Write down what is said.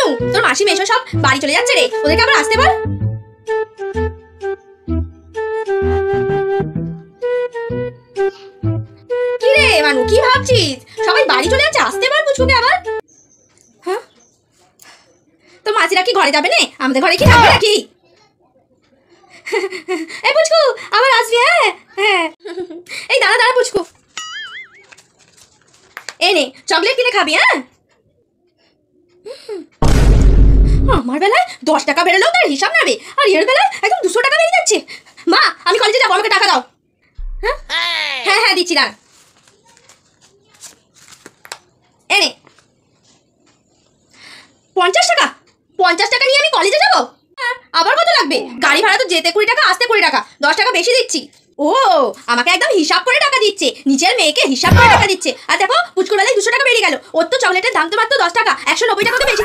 মানু, তোর মাসি মেশো সব বাড়ি চলে যাচ্ছে রে, ওদেরকে আবার আসতে বল। কি রে মানু, কি ভাবছিস? সবাই বাড়ি চলে যাচ্ছে, আসতে বল পুচকুকে আবার। হ্যাঁ, তো মাসিরা কি ঘরে যাবে না? আমাদের ঘরে কি থাকবে নাকি? এই পুচকু আবার আসবি। হ্যাঁ হ্যাঁ, এই দাঁড়া দাঁড়া পুচকু, এই নে চকলেট কিনে খাবি। হ্যাঁ, আমার বেলায় 10 টাকা বেরোলেও তার হিসাব নেবে, আর এর বেলায় একদম 200 টাকা বেরিয়ে যাচ্ছে। মা আমি কলেজে যাবো, আমাকে টাকা দাও। হ্যাঁ হ্যাঁ হ্যাঁ দিচ্ছি, দাঁড়া। এনে 50 টাকা, 50 টাকা নিয়ে আমি কলেজে যাবো? আবার কত লাগবে? গাড়ি ভাড়া তো যেতে 20 টাকা, আসতে 20 টাকা, 10 টাকা বেশি দিচ্ছি। ও, আমাকে একদম হিসাব করে টাকা দিচ্ছে, নিজের মেয়েকে হিসাব করে টাকা দিচ্ছে। আর দেখো পুচকুর বেলায় 200 টাকা বেরিয়ে গেল, ওর তো চকলেটের দাম তো মাত্র 10 টাকা, 190 টাকা তো বেশি